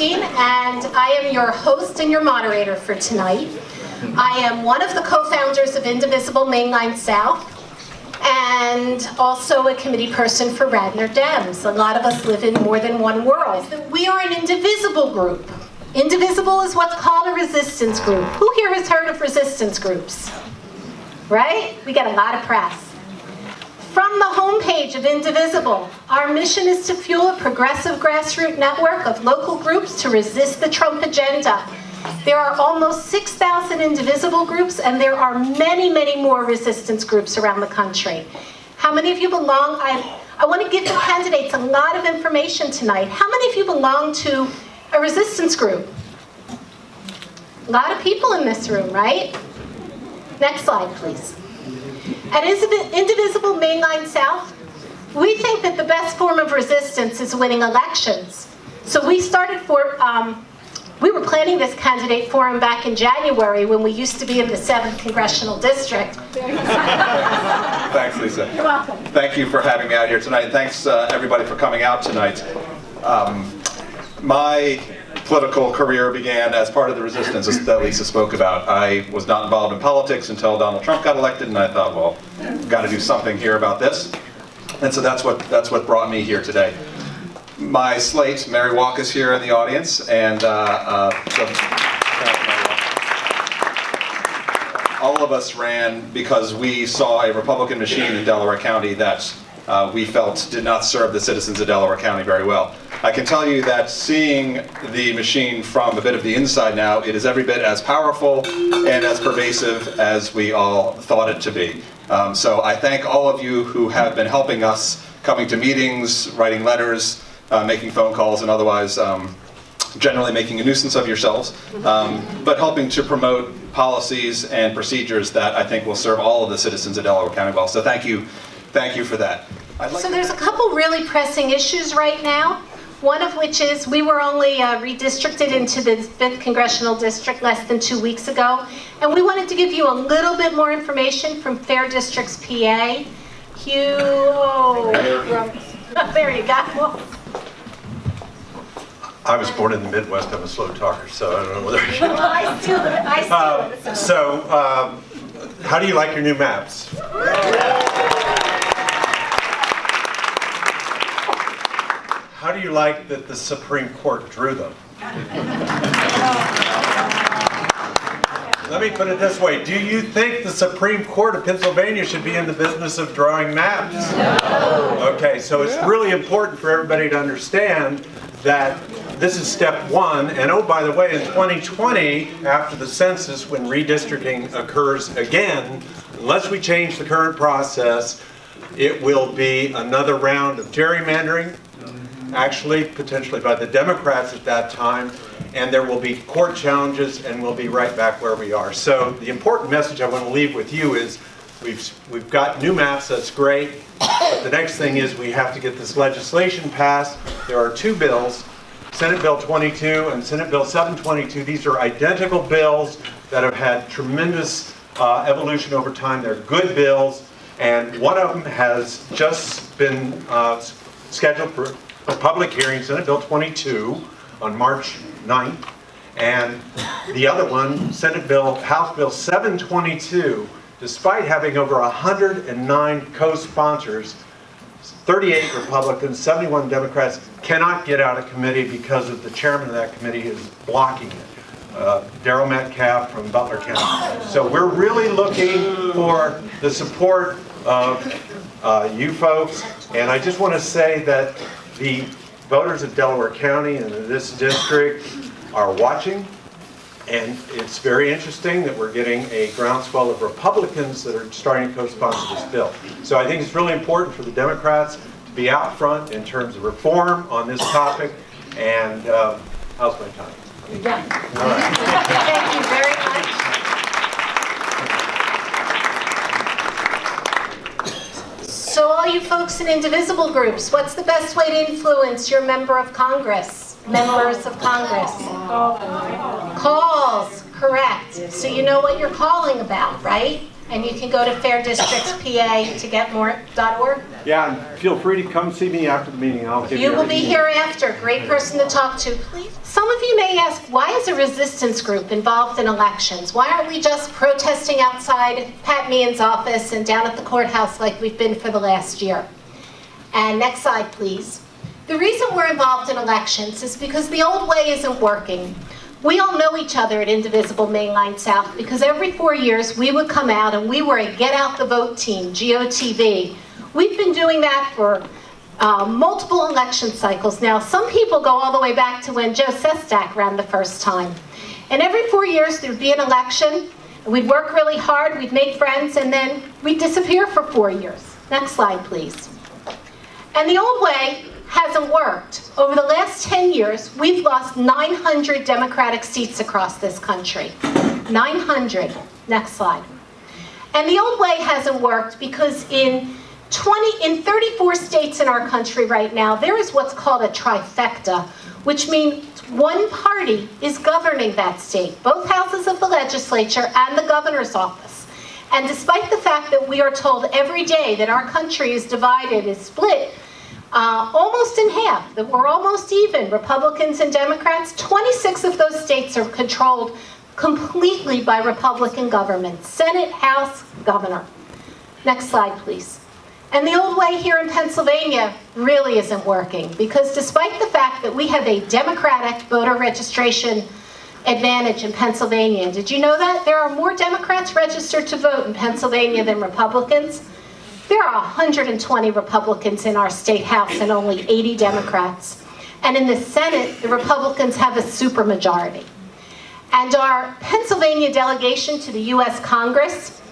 Goldstein, and I am your host and your moderator for tonight. I am one of the co-founders of Indivisible Main Line South, and also a committee person for Radnor Dems. A lot of us live in more than one world. We are an indivisible group. Indivisible is what's called a resistance group. Who here has heard of resistance groups? Right? We get a lot of press. From the homepage of Indivisible, our mission is to fuel a progressive grassroots network of local groups to resist the Trump agenda. There are almost 6,000 Indivisible groups, and there are many, many more resistance groups around the country. How many of you belong? I want to give the candidates a lot of information tonight. How many of you belong to a resistance group? A lot of people in this room, right? Next slide, please. At Indivisible Main Line South, we think that the best form of resistance is winning elections. So we were planning this candidate forum back in January when we used to be in the 7th Congressional District. Thanks, Lisa. You're welcome. Thank you for having me out here tonight. Thanks, everybody, for coming out tonight. My political career began as part of the resistance that Lisa spoke about. I was not involved in politics until Donald Trump got elected, and I thought, well, got to do something here about this. And so that's what brought me here today. My slate, Mary Walk, is here in the audience, and all of us ran because we saw a Republican machine in Delaware County that we felt did not serve the citizens of Delaware County very well. I can tell you that seeing the machine from a bit of the inside now, it is every bit as powerful and as pervasive as we all thought it to be. So I thank all of you who have been helping us, coming to meetings, writing letters, making phone calls, and otherwise generally making a nuisance of yourselves, but helping to promote policies and procedures that I think will serve all of the citizens of Delaware County well. So thank you for that. So there's a couple really pressing issues right now. One of which is we were only redistricted into the 5th Congressional District less than 2 weeks ago. And we wanted to give you a little bit more information from Fair Districts, PA. There you go. I was born in the Midwest. I'm a slow talker, so I don't know whether I should. Well, I steal it. So, how do you like your new maps? How do you like that the Supreme Court drew them? Let me put it this way. Do you think the Supreme Court of Pennsylvania should be in the business of drawing maps? No. Okay, so it's really important for everybody to understand that this is step one. And oh, by the way, in 2020, after the census, when redistricting occurs again, unless we change the current process, it will be another round of gerrymandering, actually potentially by the Democrats at that time, and there will be court challenges, and we'll be right back where we are. So the important message I want to leave with you is we've got new maps, that's great, but the next thing is we have to get this legislation passed. There are two bills, Senate Bill 22 and Senate Bill 722. These are identical bills that have had tremendous evolution over time. They're good bills, and one of them has just been scheduled for a public hearing, Senate Bill 22, on March 9th, and the other one, House Bill 722, despite having over 109 co-sponsors, 38 Republicans, 71 Democrats, cannot get out of committee because of the chairman of that committee is blocking it, Darryl Metcalf from Butler County. So we're really looking for the support of you folks, and I just want to say that the voters of Delaware County and this district are watching, and it's very interesting that we're getting a groundswell of Republicans that are starting to co-sponsor this bill. So I think it's really important for the Democrats to be out front in terms of reform on this topic. And how's my time? You're done. All right. Thank you very much. So all you folks in Indivisible groups, what's the best way to influence your members of Congress? Calls, correct. So you know what you're calling about, right? And you can go to fairdistrictspa to get more.org. Yeah, and feel free to come see me after the meeting. I'll give you You will be everything. here after. Great person to talk to. Some of you may ask, why is a resistance group involved in elections? Why aren't we just protesting outside Pat Meehan's office and down at the courthouse like we've been for the last year? And next slide, please. The reason we're involved in elections is because the old way isn't working. We all know each other at Indivisible Main Line South because every 4 years we would come out and we were a Get Out the Vote team, GOTV. We've been doing that for multiple election cycles now. Some people go all the way back to when Joe Sestak ran the first time. And every 4 years there'd be an election, we'd work really hard, we'd make friends, and then we'd disappear for 4 years. Next slide, please. And the old way hasn't worked. Over the last 10 years, we've lost 900 Democratic seats across this country. 900. Next slide. And the old way hasn't worked because in 34 states in our country right now, there is what's called a trifecta, which means one party is governing that state, both houses of the legislature and the governor's office. And despite the fact that we are told every day that our country is divided, is split, almost in half, that we're almost even, Republicans and Democrats, 26 of those states are controlled completely by Republican governments, Senate, House, governor. Next slide, please. And the old way here in Pennsylvania really isn't working because despite the fact that we have a Democratic voter registration advantage in Pennsylvania, did you know that? There are more Democrats registered to vote in Pennsylvania than Republicans. There are 120 Republicans in our state house and only 80 Democrats. And in the Senate, the Republicans have a supermajority. And our Pennsylvania delegation to the U.S. Congress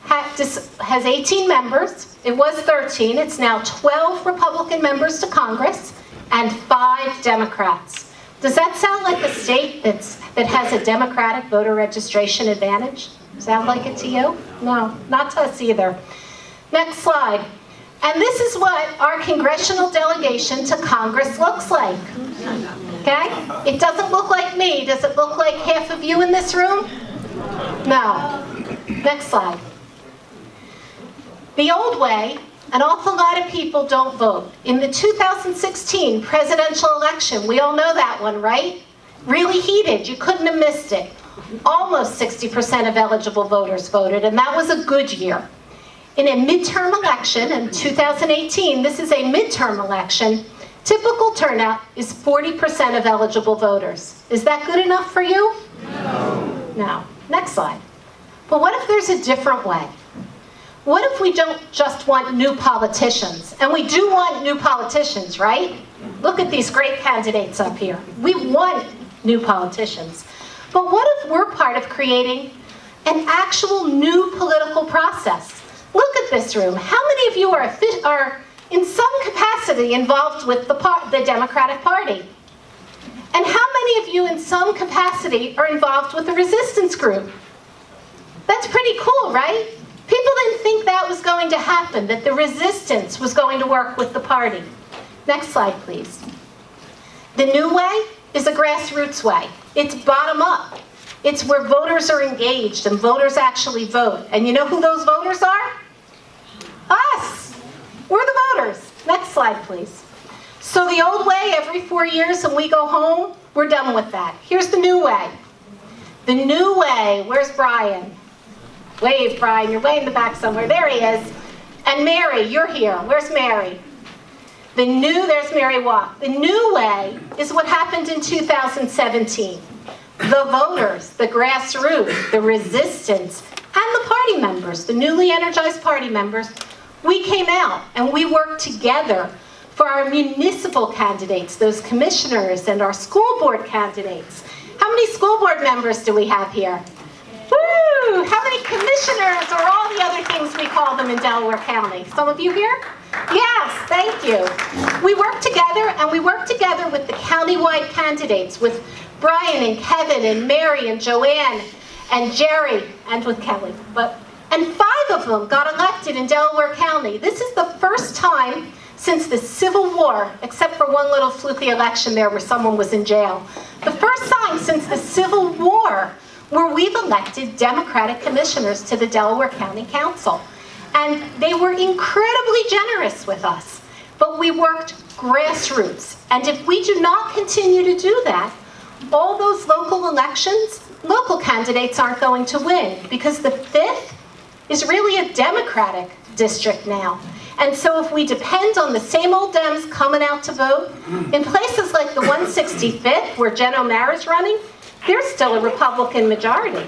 has 18 members. It was 13. It's now 12 Republican members to Congress and 5 Democrats. Does that sound like a state that has a Democratic voter registration advantage? Sound like it to you? No, not to us either. Next slide. And this is what our congressional delegation to Congress looks like. Okay? It doesn't look like me. Does it look like half of you in this room? No. Next slide. The old way, an awful lot of people don't vote. In the 2016 presidential election, we all know that one, right? Really heated. You couldn't have missed it. Almost 60% of eligible voters voted, and that was a good year. In a midterm election in 2018, this is a midterm election, typical turnout is 40% of eligible voters. Is that good enough for you? No. No. Next slide. But what if there's a different way? What if we don't just want new politicians? And we do want new politicians, right? Look at these great candidates up here. We want new politicians. But what if we're part of creating an actual new political process? Look at this room. How many of you are in some capacity involved with the Democratic Party? And how many of you in some capacity are involved with the resistance group? That's pretty cool, right? People didn't think that was going to happen, that the resistance was going to work with the party. Next slide, please. The new way is a grassroots way. It's bottom up. It's where voters are engaged and voters actually vote. And you know who those voters are? Us! We're the voters. Next slide, please. So the old way, every 4 years and we go home, we're done with that. Here's the new way. The new way, where's Brian? Wave, Brian, you're way in the back somewhere. There he is. And Mary, you're here. Where's Mary? There's Mary Watt. The new way is what happened in 2017. The voters, the grassroots, the resistance, and the party members, the newly energized party members, we came out and we worked together for our municipal candidates, those commissioners, and our school board candidates. How many school board members do we have here? Woo! How many commissioners or all the other things we call them in Delaware County? Some of you here? Yes, thank you. We worked together, and we worked together with the countywide candidates, with Brian and Kevin and Mary and Joanne and Jerry, and with Kelly. And 5 of them got elected in Delaware County. This is the first time since the Civil War, except for one little fluky election there where someone was in jail. The first time since the Civil War where we've elected Democratic commissioners to the Delaware County Council. And they were incredibly generous with us. But we worked grassroots. And if we do not continue to do that, all those local elections, local candidates aren't going to win, because the 5th is really a Democratic district now. And so if we depend on the same old Dems coming out to vote, in places like the 165th, where Jen O'Mara's running, there's still a Republican majority.